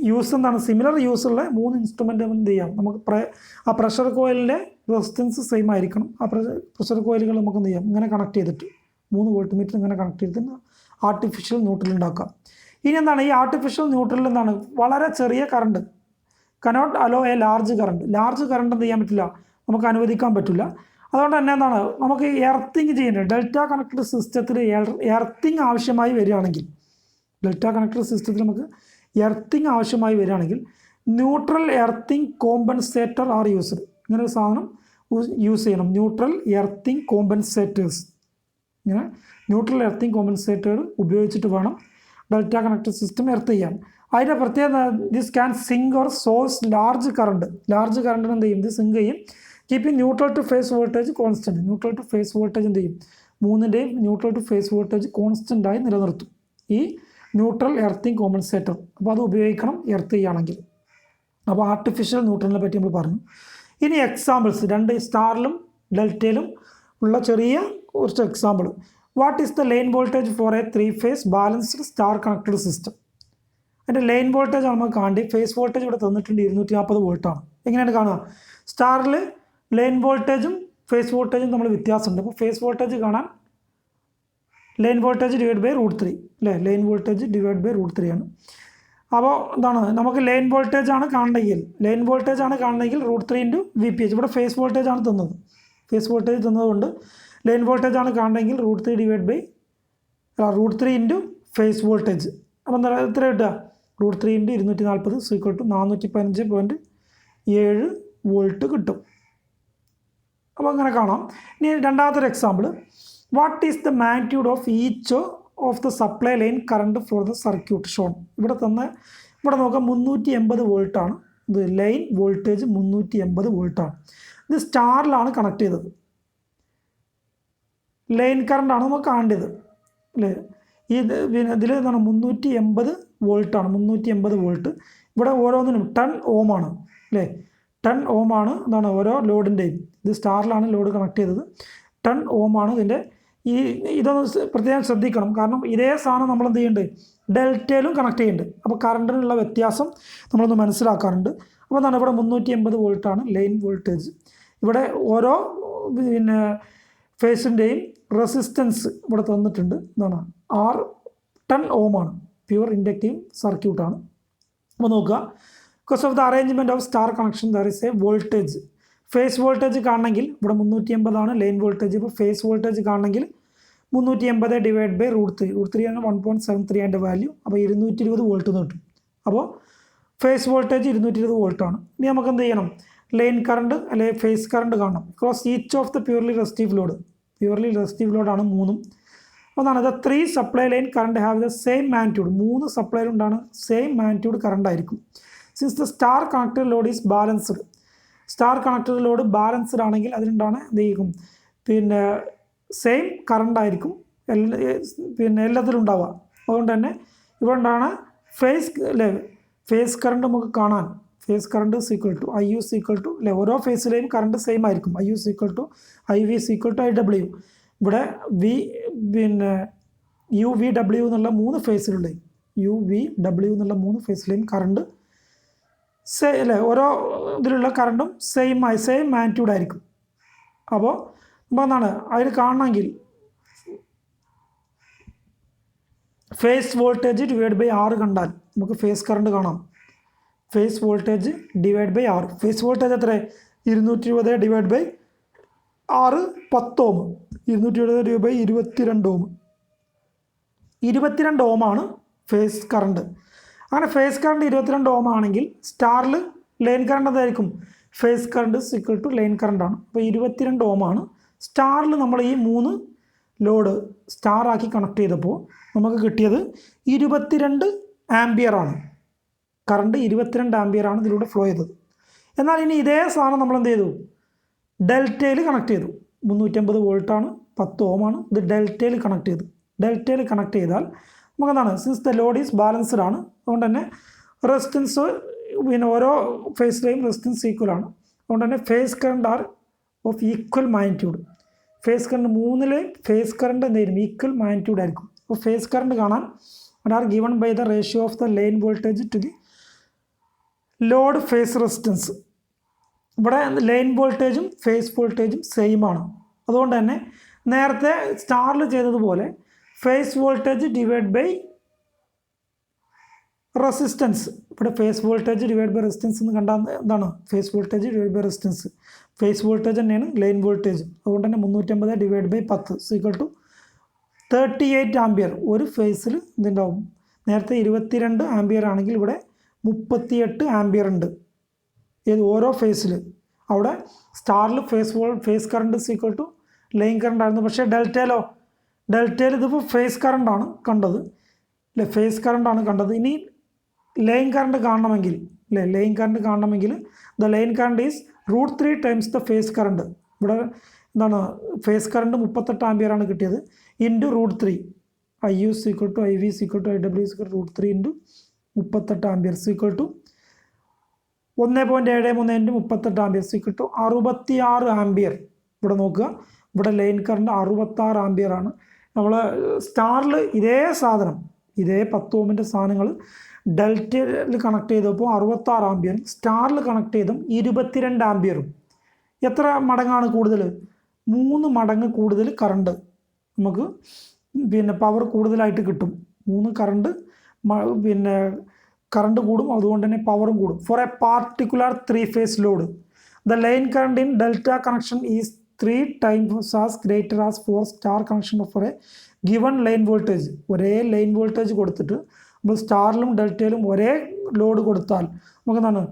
യൂസ് എന്താണ്, സിമിലർ യൂസുള്ള 3 ഇൻസ്ട്രുമെൻ്റ് എന്ത് ചെയ്യാം, നമുക്ക് ആ പ്രഷർ കോയിലിൻ്റെ റെസിസ്റ്റൻസ് സെയിം ആയിരിക്കണം. ആ പ്രഷർ കോയിലുകൾ നമുക്ക് എന്ത് ചെയ്യാം, ഇങ്ങനെ കണക്ട് ചെയ്തിട്ട് 3 വോൾട്ട് മീറ്റർ ഇങ്ങനെ കണക്ട് ചെയ്തിട്ട് ആർട്ടിഫിഷ്യൽ ന്യൂട്രൽ ഉണ്ടാക്കാം. ഇനി എന്താണ് ഈ ആർട്ടിഫിഷ്യൽ ന്യൂട്രലിൽ എന്താണ്, വളരെ ചെറിയ current, cannot hello A large current എന്ത് ചെയ്യാൻ പറ്റില്ല, നമുക്ക് അനുവദിക്കാൻ പറ്റില്ല. അതുകൊണ്ട് തന്നെ എന്താണ്, നമുക്ക് എർത്തിങ് ചെയ്യേണ്ടത്, ഡെൽറ്റ കണക്റ്റഡ് സിസ്റ്റത്തിൽ എർത്തിങ് ആവശ്യമായി വരികയാണെങ്കിൽ, നമുക്ക് എർത്തിങ് ആവശ്യമായി വരികയാണെങ്കിൽ neutral earthing compensator are used. ഇങ്ങനെ ഒരു സാധനം യൂസ് ചെയ്യണം, ന്യൂട്രൽ എർത്തിങ് കോമ്പൻസേറ്റേഴ്സ്. ഇങ്ങനെ ന്യൂട്രൽ എർത്തിങ് കോമ്പൻസേറ്റർ ഉപയോഗിച്ചിട്ട് വേണം ഡെൽറ്റ കണക്റ്റഡ് സിസ്റ്റം എർത്ത് ചെയ്യാൻ. അതിൻ്റെ പ്രത്യേകത, this can sink or source large കറണ്ടിന് എന്ത് ചെയ്യും, ഇത് സിങ്ക് ചെയ്യും. Keeping neutral to phase voltage constant. Neutral to phase voltage എന്ത് ചെയ്യും, 3ൻ്റെയും ന്യൂട്രൽ ടു ഫേസ് വോൾട്ടേജ് കോൺസ്റ്റൻ്റായി നിലനിർത്തും ഈ ന്യൂട്രൽ എർത്തിങ് കോമ്പൻസേറ്റർ. അപ്പോൾ അത് ഉപയോഗിക്കണം എർത്ത് ചെയ്യുകയാണെങ്കിൽ. അപ്പോൾ ആർട്ടിഫിഷ്യൽ ന്യൂട്രലിനെ പറ്റി നമ്മൾ പറഞ്ഞു. ഇനി എക്സാമ്പിൾസ്, 2 സ്റ്റാറിലും ഡെൽറ്റയിലും ഉള്ള ചെറിയ കുറച്ച് example. What is the line voltage for a 3 phase balanced star connected system. അതിൻ്റെ ലൈൻ വോൾട്ടേജ് ആണ് നമുക്ക് കാണേണ്ടത്. ഫേസ് വോൾട്ടേജ് ഇവിടെ തന്നിട്ടുണ്ട് 240 വോൾട്ടാണ്. എങ്ങനെയാണ് കാണുക, സ്റ്റാറിൽ ലൈൻ വോൾട്ടേജും ഫേസ് വോൾട്ടേജും നമ്മൾ വ്യത്യാസമുണ്ട്. അപ്പോൾ ഫേസ് വോൾട്ടേജ് കാണാൻ ലൈൻ വോൾട്ടേജ് ഡിവൈഡ് ബൈ √3 അല്ലേ, ലൈൻ വോൾട്ടേജ് ഡിവൈഡ് ബൈ √3 ആണ്. അപ്പോൾ എന്താണ്, നമുക്ക് ലൈൻ വോൾട്ടേജ് ആണ് കാണണമെങ്കിൽ √3 × VPH. ഇവിടെ ഫേസ് വോൾട്ടേജ് ആണ് തന്നത്, തന്നതുകൊണ്ട് ലൈൻ വോൾട്ടേജ് ആണ് കാണണമെങ്കിൽ √3 ഡിവൈഡ് ബൈ √3 × ഫേസ് വോൾട്ടേജ്. അപ്പോൾ എന്താ എത്ര കിട്ടുക, √3 × 240 415.7 വോൾട്ട് കിട്ടും. അപ്പോൾ അങ്ങനെ കാണാം. ഇനി രണ്ടാമത്തെ example, what is the magnitude of each of the supply line current for the circuit shown. ഇവിടെ നോക്കാം 380 വോൾട്ടാണ് ഇത്, ലൈൻ വോൾട്ടേജ് 380 വോൾട്ടാണ്. ഇത് സ്റ്റാറിലാണ് കണക്ട് ചെയ്തത്, ലൈൻ കറണ്ടാണ് നമുക്ക് കാണേണ്ടത് അല്ലേ. ഇതിൽ എന്താണ് 380 വോൾട്ടാണ്, 380 വോൾട്ട്. ഇവിടെ ഓരോന്നിനും 10 ഓം ആണ് അല്ലേ, 10 ഓം ആണ് എന്താണ് ഓരോ ലോഡിൻ്റെയും. ഇത് സ്റ്റാറിലാണ് ലോഡ് കണക്ട് ചെയ്തത്, 10 ഓം ആണ് ഇതിൻ്റെ. ഇതൊന്ന് പ്രത്യേകം ശ്രദ്ധിക്കണം, കാരണം ഇതേ സാധനം നമ്മൾ എന്ത് ചെയ്യുന്നുണ്ട്, ഡെൽറ്റയിലും കണക്ട് ചെയ്യുന്നുണ്ട്. അപ്പോൾ കറണ്ടിനുള്ള വ്യത്യാസം നമ്മളൊന്ന് മനസ്സിലാക്കാറുണ്ട്. അപ്പോൾ എന്താണ്, ഇവിടെ 380 വോൾട്ടാണ് ലൈൻ വോൾട്ടേജ്. ഇവിടെ ഓരോ ഫേസിൻ്റെയും റെസിസ്റ്റൻസ് ഇവിടെ തന്നിട്ടുണ്ട്, എന്താണ് 10 ഓം ആണ്, പ്യുവർ ഇൻഡക്റ്റീവ് സർക്യൂട്ടാണ്. അപ്പോൾ നോക്കുക, because of the arrangement of star connection there is A voltage. Phase voltage കാണണമെങ്കിൽ ഇവിടെ 380 ആണ് ലൈൻ വോൾട്ടേജ്. ഇപ്പോൾ ഫേസ് വോൾട്ടേജ് കാണണമെങ്കിൽ 380 ഡിവൈഡ് ബൈ √3 ആണ് 1.73 അതിൻ്റെ വാല്യൂ. അപ്പോൾ 220 വോൾട്ട് എന്ന് കിട്ടും. അപ്പോൾ ഫേസ് വോൾട്ടേജ് 220 വോൾട്ടാണ്. ഇനി നമുക്ക് എന്ത് ചെയ്യണം, ലൈൻ കറണ്ട് അല്ലെങ്കിൽ ഫേസ് കറണ്ട് കാണണം. Because each of the purely resistive ലോഡാണ് 3. ഒന്നാണ് the 3 supply line current have the same magnitude. 3 supply ഉണ്ടാണ് സെയിം മാഗ്നിറ്റ്യൂഡ് കറണ്ട് ആയിരിക്കും. Since the star connected load is balanced. Star connected load balanced ആണെങ്കിൽ അതിലുണ്ടാണ് എന്ത് ചെയ്യും, സെയിം കറണ്ട് ആയിരിക്കും എല്ലാത്തിലും ഉണ്ടാവുക. അതുകൊണ്ട് തന്നെ ഇതുകൊണ്ടാണ് ഫേസ് കറണ്ട് നമുക്ക് കാണാൻ, phase current equal to IU equal to ഓരോ ഫേസിലെയും കറണ്ട് സെയിം ആയിരിക്കും. IU equal to IV equal to IW. ഇവിടെ UVW എന്നുള്ള 3 ഫേസിലുള്ള UVW എന്നുള്ള 3 ഫേസിലെയും കറണ്ട് ഓരോ ഇതിലുള്ള കറണ്ടും സെയിം മാഗ്നിറ്റ്യൂഡ് ആയിരിക്കും. അപ്പോൾ നമ്മൾ എന്താണ് അതിൽ കാണണമെങ്കിൽ phase voltage divide by R കണ്ടാൽ നമുക്ക് ഫേസ് കറണ്ട് കാണാം. Phase voltage divide by R. Phase voltage എത്ര? 220 divide by 6 10 ohm. 220 divide by 22 ohm. 22 ഓമാണ് ഫേസ് കറണ്ട്. അങ്ങനെ ഫേസ് കറണ്ട് 22 ഓം ആണെങ്കിൽ സ്റ്റാറിൽ ലൈൻ കറണ്ട് എന്തായിരിക്കും? Phase current equal to line current ആണ്. അപ്പോൾ 22 ഓമാണ്. സ്റ്റാറിൽ നമ്മൾ ഈ 3 ലോഡ് സ്റ്റാറാക്കി കണക്ട് ചെയ്തപ്പോൾ നമുക്ക് കിട്ടിയത് 22 ആംബിയർ ആണ്. കറണ്ട് 22 ആംബിയർ ആണ് ഇതിലൂടെ ഫ്ലോ ചെയ്തത്. എന്നാൽ ഇനി ഇതേ സാധനം നമ്മൾ എന്ത് ചെയ്തു? ഡെൽറ്റയിൽ കണക്ട് ചെയ്തു. 350 വോൾട്ടാണ്, 10 ഓമാണ്. ഇത് ഡെൽറ്റയിൽ കണക്ട് ചെയ്തു. ഡെൽറ്റയിൽ കണക്ട് ചെയ്താൽ നമുക്ക് എന്താണ്? Since the load is balanced ആണ്, അതുകൊണ്ട് തന്നെ റെസിസ്റ്റൻസ് പിന്നെ ഓരോ ഫേസിലെയും റെസിസ്റ്റൻസ് ഈക്വൽ ആണ്. അതുകൊണ്ട് തന്നെ phase current are of equal magnitude. Phase current 3 phase current എന്തായിരിക്കും? ഈക്വൽ മാഗ്നിറ്റ്യൂഡ് ആയിരിക്കും. അപ്പോൾ ഫേസ് കറണ്ട് കാണാൻ are given by the ratio of the line voltage to the load phase resistance. ഇവിടെ ലൈൻ വോൾട്ടേജും ഫേസ് വോൾട്ടേജും സെയിം ആണ്. അതുകൊണ്ട് തന്നെ നേരത്തെ സ്റ്റാറിൽ ചെയ്തതുപോലെ phase voltage divide by resistance. ഇവിടെ phase voltage divide by resistance എന്ന് കണ്ടാൽ എന്താണ്? Phase voltage divide by resistance. Phase voltage തന്നെയാണ് ലൈൻ വോൾട്ടേജ്. അതുകൊണ്ട് തന്നെ 350 divide by 10 equal to 38 ampere. ഒരു ഫേസിൽ ഇതുണ്ടാവും. നേരത്തെ 22 ആംബിയർ ആണെങ്കിൽ ഇവിടെ 38 ആംബിയർ ഉണ്ട്. ഏത്? ഓരോ ഫേസിൽ. അവിടെ സ്റ്റാറിൽ phase current equal to line current ആയിരുന്നു. പക്ഷേ ഡെൽറ്റയിൽ ഇതിപ്പോൾ ഫേസ് കറണ്ടാണ് കണ്ടത് അല്ലേ? ഫേസ് കറണ്ടാണ് കണ്ടത്. ഇനി ലൈൻ കറണ്ട് കാണണമെങ്കിൽ the line current is √3 times the phase current. ഇവിടെ എന്താണ്? ഫേസ് കറണ്ട് 38 ആംബിയർ ആണ് കിട്ടിയത്. Into √3 IU equal to IV equal to IW equal √3 into 38 ampere equal to 1.73 into 38 ampere equal to 66 ampere. ഇവിടെ നോക്കുക, ഇവിടെ ലൈൻ കറണ്ട് 66 ആംബിയർ ആണ്. നമ്മൾ സ്റ്റാറിൽ ഇതേ സാധനം, ഇതേ 10 ഓമിൻ്റെ സാധനങ്ങൾ ഡെൽറ്റയിൽ കണക്ട് ചെയ്തപ്പോൾ 66 ആംബിയറും സ്റ്റാറിൽ കണക്ട് ചെയ്തും 22 ആംബിയറും. എത്ര മടങ്ങാണ് കൂടുതൽ? 3 മടങ്ങ് കൂടുതൽ കറണ്ട് നമുക്ക് പിന്നെ പവർ കൂടുതലായിട്ട് കിട്ടും. 3 കറണ്ട് കൂടും, അതുകൊണ്ട് തന്നെ പവറും കൂടും. For a particular 3 phase load the line current in delta connection is 3 times as greater as for star connection for a given line voltage. ഒരേ ലൈൻ വോൾട്ടേജ് കൊടുത്തിട്ട് നമ്മൾ സ്റ്റാറിലും ഡെൽറ്റയിലും ഒരേ ലോഡ് കൊടുത്താൽ നമുക്ക് എന്താണ്?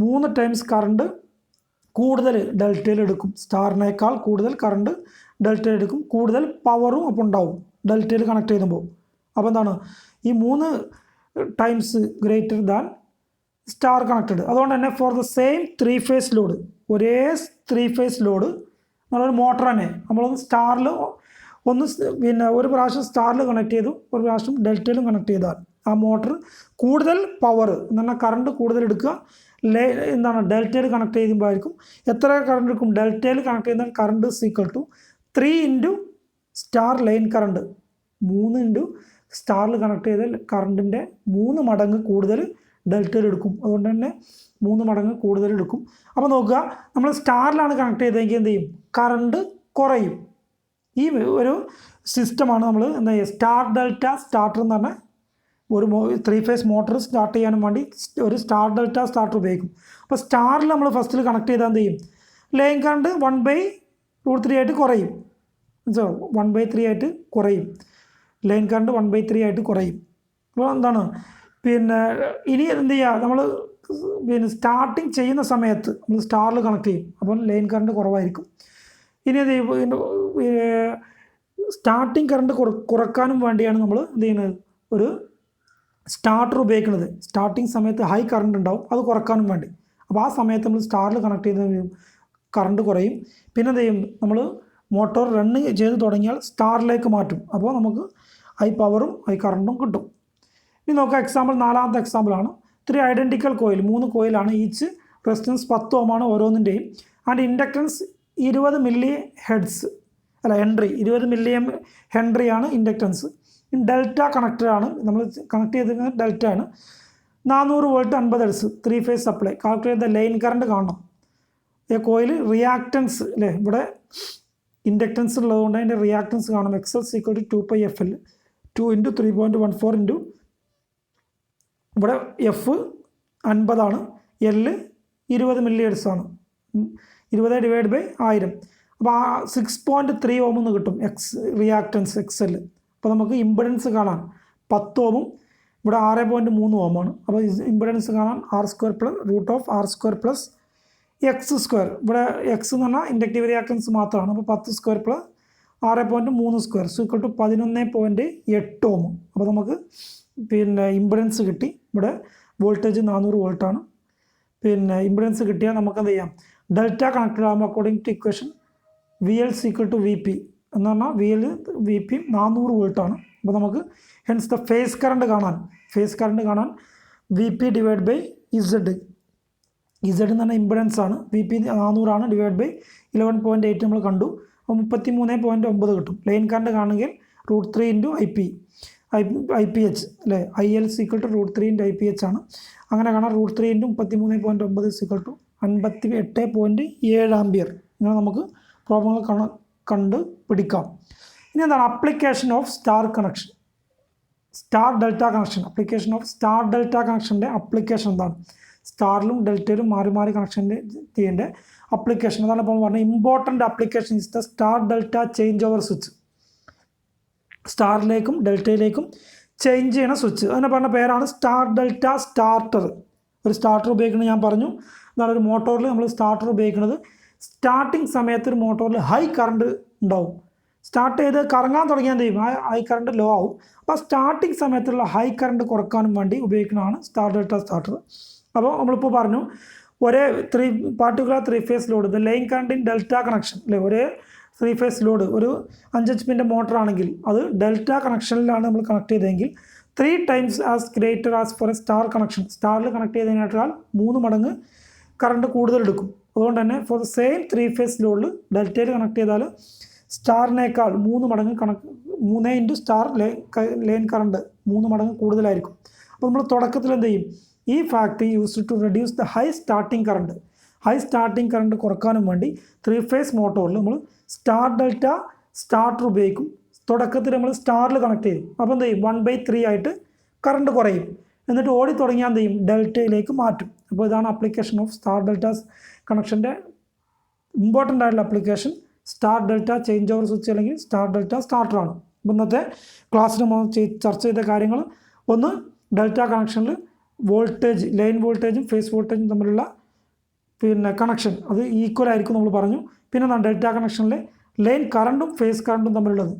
3 ടൈംസ് കറണ്ട് കൂടുതൽ ഡെൽറ്റയിൽ എടുക്കും. സ്റ്റാറിനേക്കാൾ കൂടുതൽ കറണ്ട് ഡെൽറ്റയിൽ എടുക്കും. കൂടുതൽ പവറും അപ്പോൾ ഉണ്ടാവും ഡെൽറ്റയിൽ കണക്ട് ചെയ്യുമ്പോൾ. അപ്പോൾ എന്താണ്? ഈ 3 times greater than star connected. അതുകൊണ്ട് തന്നെ for the same 3 phase load, ഒരേ 3 ഫേസ് ലോഡ് നമ്മളൊരു മോട്ടർ തന്നെ നമ്മളൊന്ന് സ്റ്റാറിൽ ഒരു പ്രാവശ്യം സ്റ്റാറിൽ കണക്ട് ചെയ്തു, ഒരു പ്രാവശ്യം ഡെൽറ്റയിലും കണക്ട് ചെയ്താൽ ആ മോട്ടർ കൂടുതൽ പവർ എന്ന് പറഞ്ഞാൽ കറണ്ട് കൂടുതൽ എടുക്കുക. ഡെൽറ്റയിൽ കണക്ട് ചെയ്യുമ്പോൾ ആയിരിക്കും എത്ര കറണ്ട് എടുക്കും? ഡെൽറ്റയിൽ കണക്ട് ചെയ്യുന്ന current equal to 3 into star line current. 3 into സ്റ്റാറിൽ കണക്ട് ചെയ്താൽ കറണ്ടിൻ്റെ 3 മടങ്ങ് കൂടുതൽ ഡെൽറ്റയിൽ എടുക്കും. അതുകൊണ്ട് തന്നെ 3 മടങ്ങ് കൂടുതൽ എടുക്കും. അപ്പോൾ നോക്കുക, നമ്മൾ സ്റ്റാറിലാണ് കണക്ട് ചെയ്തതെങ്കിൽ എന്ത് ചെയ്യും? കറണ്ട് കുറയും. ഈ ഒരു സിസ്റ്റമാണ് നമ്മൾ എന്താ ചെയ്യുക? സ്റ്റാർ ഡെൽറ്റ സ്റ്റാർട്ടർ എന്ന് പറഞ്ഞാൽ ഒരു 3 ഫേസ് മോട്ടർ സ്റ്റാർട്ട് ചെയ്യാനും വേണ്ടി ഒരു സ്റ്റാർ ഡെൽറ്റ സ്റ്റാർട്ടർ ഉപയോഗിക്കും. അപ്പോൾ സ്റ്റാറിൽ നമ്മൾ ഫസ്റ്റിൽ കണക്ട് ചെയ്താൽ എന്ത് ചെയ്യും? ലൈൻ കറണ്ട് 1/√3 ആയിട്ട് കുറയും. മനസ്സിലാവും? 1/3 ആയിട്ട് കുറയും. ലൈൻ കറണ്ട് 1/3 ആയിട്ട് കുറയും. അപ്പോൾ എന്താണ് പിന്നെ ഇനി എന്ത് ചെയ്യുക? നമ്മൾ സ്റ്റാർട്ടിങ് ചെയ്യുന്ന സമയത്ത് നമ്മൾ സ്റ്റാറിൽ കണക്ട് ചെയ്യും, അപ്പോൾ ലൈൻ കറണ്ട് കുറവായിരിക്കും. ഇനി എന്ത് ചെയ്യും? സ്റ്റാർട്ടിങ് കറണ്ട് കുറക്കാനും വേണ്ടിയാണ് നമ്മൾ എന്ത് ചെയ്യുന്നത്? ഒരു സ്റ്റാർട്ടർ ഉപയോഗിക്കുന്നത്. സ്റ്റാർട്ടിങ് സമയത്ത് ഹൈ കറണ്ട് ഉണ്ടാവും, അത് കുറക്കാനും വേണ്ടി. അപ്പോൾ ആ സമയത്ത് നമ്മൾ സ്റ്റാറിൽ കണക്ട് ചെയ്ത് കറണ്ട് കുറയും. പിന്നെ എന്ത് ചെയ്യും? നമ്മൾ മോട്ടോർ റണ്ണ് ചെയ്ത് തുടങ്ങിയാൽ സ്റ്റാറിലേക്ക് മാറ്റും. അപ്പോൾ നമുക്ക് ഹൈ പവറും ഹൈ കറണ്ടും കിട്ടും. ഇനി നോക്കാം എക്സാമ്പിൾ, 4ാമത്തെ എക്സാമ്പിളാണ്. 3 ഐഡൻറ്റിക്കൽ കോയിൽ, 3 കോയിലാണ്. ഈച്ച് റെസിസ്റ്റൻസ് 10 ഓമാണ് ഓരോന്നിൻ്റെയും. And inductance 20 milli henry. 20 milli ഹെൻറിയാണ് ഇൻഡക്റ്റൻസ്. ഡെൽറ്റ കണക്റ്റഡാണ്, നമ്മൾ കണക്ട് ചെയ്തിരിക്കുന്നത് ഡെൽറ്റ ആണ്. 400 volt 50 hertz 3 phase supply. Calculate the line current കാണണം. ഈ കോയിൽ റിയാക്റ്റൻസ് അല്ലേ, ഇവിടെ ഇൻഡക്റ്റൻസ് ഉള്ളതുകൊണ്ട് അതിൻ്റെ റിയാക്റ്റൻസ് കാണും. XL = 2πfL. 2 ഇൻറ്റു 3.14 ഇൻറ്റു ഇവിടെ എഫ് 50 ആണ്, L 20 milli hertz 20 divide by 1000. അപ്പോൾ ആ 6.3 ഓം എന്ന് കിട്ടും റിയാക്റ്റൻസ് എക്സൽ. അപ്പോൾ നമുക്ക് ഇമ്പിഡൻസ് കാണാൻ 10 ഓമും ഇവിടെ 6.3 ഓമാണ്. അപ്പോൾ ഇമ്പിഡൻസ് കാണാൻ r² plus √r² plus x². ഇവിടെ എക്സ് എന്ന് പറഞ്ഞാൽ ഇൻഡക്റ്റീവ് റിയാക്റ്റൻസ് മാത്രമാണ്. അപ്പോൾ 10² പ്ലസ് 6.3² = 11.8 ഓം. അപ്പോൾ നമുക്ക് ഇമ്പിഡൻസ് കിട്ടി. ഇവിടെ വോൾട്ടേജ് 400 വോൾട്ടാണ്. ഇമ്പിഡൻസ് കിട്ടിയാൽ നമുക്ക് എന്ത് ചെയ്യാം, ഡെൽറ്റ കണക്റ്റഡ് ആകുമ്പോൾ according to equation VL = VP എന്ന് പറഞ്ഞാൽ VP 400 വോൾട്ടാണ്. അപ്പോൾ നമുക്ക് ഹെൻസ് ദ ഫേസ് കറണ്ട് കാണാൻ VP ഡിവൈഡ് ബൈ ഇസഡ് എന്ന് പറഞ്ഞാൽ ഇമ്പിഡൻസ് ആണ്. VP 400 ആണ്, ഡിവൈഡ് ബൈ 11.8 നമ്മൾ കണ്ടു. അപ്പോൾ 33.9 കിട്ടും. ലൈൻ കറണ്ട് കാണുമെങ്കിൽ √3 ഇൻറ്റു IPH അല്ലേ, IL = √3 ഇൻറ്റു IPH ആണ്. അങ്ങനെ കാണാം. √3 ഇൻറ്റു 33.9 = 58.7 ആംപിയർ. ഇങ്ങനെ നമുക്ക് പ്രോബ്ലങ്ങൾ കണ്ട് പിടിക്കാം. ഇനി എന്താണ് application of star delta connection. കണക്ഷൻ്റെ ആപ്ലിക്കേഷൻ എന്താണ്? സ്റ്റാറിലും ഡെൽറ്റയിലും മാറി മാറി കണക്ഷൻ ചെയ്യേണ്ട ആപ്ലിക്കേഷൻ. അതാണ് ഇപ്പോൾ പറഞ്ഞത് important application is the star delta change over switch. സ്റ്റാറിലേക്കും ഡെൽറ്റയിലേക്കും ചേഞ്ച് ചെയ്യണ സ്വിച്ച്, അതിനെ പറഞ്ഞ പേരാണ് സ്റ്റാർ ഡെൽറ്റ സ്റ്റാർട്ടർ. ഒരു സ്റ്റാർട്ടർ ഉപയോഗിക്കുന്നത് ഞാൻ പറഞ്ഞു. എന്നാൽ ഒരു മോട്ടോറിൽ നമ്മൾ സ്റ്റാർട്ടർ ഉപയോഗിക്കുന്നത് സ്റ്റാർട്ടിങ് സമയത്ത് ഒരു മോട്ടോറിൽ ഹൈ കറണ്ട് ഉണ്ടാവും. സ്റ്റാർട്ട് ചെയ്ത് കറങ്ങാൻ തുടങ്ങിയാൽ എന്ത് ചെയ്യും, ഹൈ കറണ്ട് ലോ ആവും. അപ്പോൾ സ്റ്റാർട്ടിങ് സമയത്തുള്ള ഹൈ കറണ്ട് കുറക്കാനും വേണ്ടി ഉപയോഗിക്കുന്നതാണ് സ്റ്റാർ ഡെൽറ്റ സ്റ്റാർട്ടർ. അപ്പോൾ നമ്മളിപ്പോൾ പറഞ്ഞു ഒരേ particular 3 phase load the line current in delta connection അല്ലേ, ഒരേ 3 ഫേസ് ലോഡ് ഒരു 5 HP മോട്ടർ ആണെങ്കിൽ അത് ഡെൽറ്റ കണക്ഷനിലാണ് നമ്മൾ കണക്ട് ചെയ്തതെങ്കിൽ 3 times as greater as for a star connection. സ്റ്റാറിൽ കണക്ട് ചെയ്തതിനേക്കാൾ 3 മടങ്ങ് കറണ്ട് കൂടുതൽ എടുക്കും. അതുകൊണ്ട് തന്നെ ഫോർ ദ സെയിം 3 ഫേസ് ലോഡിൽ ഡെൽറ്റയിൽ കണക്ട് ചെയ്താൽ സ്റ്റാറിനേക്കാൾ 3 മടങ്ങ് 3 ഇൻറ്റു സ്റ്റാർ ലൈൻ കറണ്ട് 3 മടങ്ങ് കൂടുതലായിരിക്കും. അപ്പോൾ നമ്മൾ തുടക്കത്തിൽ എന്ത് ചെയ്യും, ഈ fact used to reduce the high starting current കുറക്കാനും വേണ്ടി 3 ഫേസ് മോട്ടോറിൽ നമ്മൾ സ്റ്റാർ ഡെൽറ്റ സ്റ്റാർട്ടർ ഉപയോഗിക്കും. തുടക്കത്തിൽ നമ്മൾ സ്റ്റാറിൽ കണക്ട് ചെയ്യും. അപ്പോൾ എന്ത് ചെയ്യും, 1/3 ആയിട്ട് കറണ്ട് കുറയും. എന്നിട്ട് ഓടി തുടങ്ങിയാൽ എന്ത് ചെയ്യും, ഡെൽറ്റയിലേക്ക് മാറ്റും. അപ്പോൾ ഇതാണ് ആപ്ലിക്കേഷൻ ഓഫ് സ്റ്റാർ ഡെൽറ്റ കണക്ഷൻ്റെ ഇമ്പോർട്ടൻ്റ് ആയിട്ടുള്ള application star delta change over switch അല്ലെങ്കിൽ സ്റ്റാർ ഡെൽറ്റ സ്റ്റാർട്ടറാണ്. അപ്പോൾ ഇന്നത്തെ ക്ലാസ്സിൽ നമ്മൾ ചർച്ച ചെയ്ത കാര്യങ്ങൾ, ഒന്ന് ഡെൽറ്റ കണക്ഷനിൽ വോൾട്ടേജ്, ലൈൻ വോൾട്ടേജും ഫേസ് വോൾട്ടേജും തമ്മിലുള്ള കണക്ഷൻ അത് ഈക്വൽ ആയിരിക്കും നമ്മൾ പറഞ്ഞു. പിന്നെ ഡെൽറ്റ കണക്ഷനിൽ ലൈൻ കറണ്ടും ഫേസ് കറണ്ടും തമ്മിലുള്ളത്,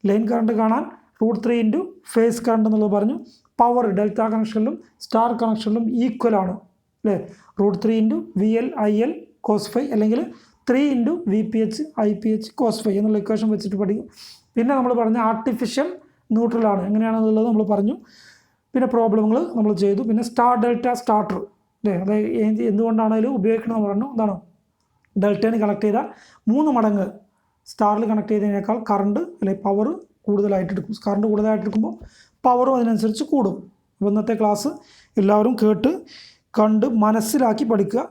ലൈൻ കറണ്ട് കാണാൻ √3 ഇൻറ്റു ഫേസ് കറണ്ട് എന്നുള്ളത് പറഞ്ഞു. പവർ ഡെൽറ്റ കണക്ഷനിലും സ്റ്റാർ കണക്ഷനിലും ഈക്വൽ ആണ് അല്ലേ, √3 ഇൻറ്റു VL IL cos φ അല്ലെങ്കിൽ 3 ഇൻറ്റു VPH IPH cos φ എന്നുള്ള ഇക്വേഷൻ വെച്ചിട്ട് പഠിക്കും. പിന്നെ നമ്മൾ പറഞ്ഞ ആർട്ടിഫിഷ്യൽ ന്യൂട്രലാണ് എങ്ങനെയാണെന്നുള്ളത് നമ്മൾ പറഞ്ഞു. പിന്നെ പ്രോബ്ലങ്ങൾ നമ്മൾ ചെയ്തു. പിന്നെ സ്റ്റാർ ഡെൽറ്റ സ്റ്റാർട്ടർ അല്ലേ, അതായത് എന്തുകൊണ്ടാണെങ്കിലും ഉപയോഗിക്കണം പറഞ്ഞു. എന്താണ്, ഡെൽറ്റയിൽ കണക്ട് ചെയ്താൽ 3 മടങ്ങ് സ്റ്റാറിൽ കണക്ട് ചെയ്തതിനേക്കാൾ കറണ്ട് അല്ലെങ്കിൽ പവർ കൂടുതലായിട്ട് എടുക്കും. കറണ്ട് കൂടുതലായിട്ട് എടുക്കുമ്പോൾ പവറും അതിനനുസരിച്ച് കൂടും. അപ്പോൾ ഇന്നത്തെ ക്ലാസ് എല്ലാവരും കേട്ട് കണ്ട് മനസ്സിലാക്കി പഠിക്കുക.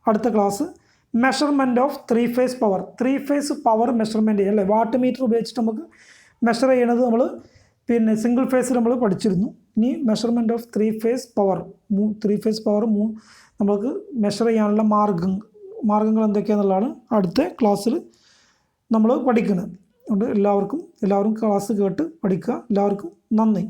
അടുത്ത class measurement of 3 phase power. 3 phase power measurement ചെയ്യുക അല്ലേ, വാട്ട് മീറ്റർ ഉപയോഗിച്ചിട്ട് നമുക്ക് മെഷർ ചെയ്യണത് നമ്മൾ സിംഗിൾ ഫേസിൽ നമ്മൾ പഠിച്ചിരുന്നു. ഇനി measurement of 3 phase power, 3 phase power നമുക്ക് മെഷർ ചെയ്യാനുള്ള മാർഗങ്ങൾ എന്തൊക്കെയാണെന്നുള്ളതാണ് അടുത്ത ക്ലാസ്സിൽ നമ്മൾ പഠിക്കുന്നത്. അതുകൊണ്ട് എല്ലാവരും ക്ലാസ് കേട്ട് പഠിക്കുക. എല്ലാവർക്കും നന്ദി.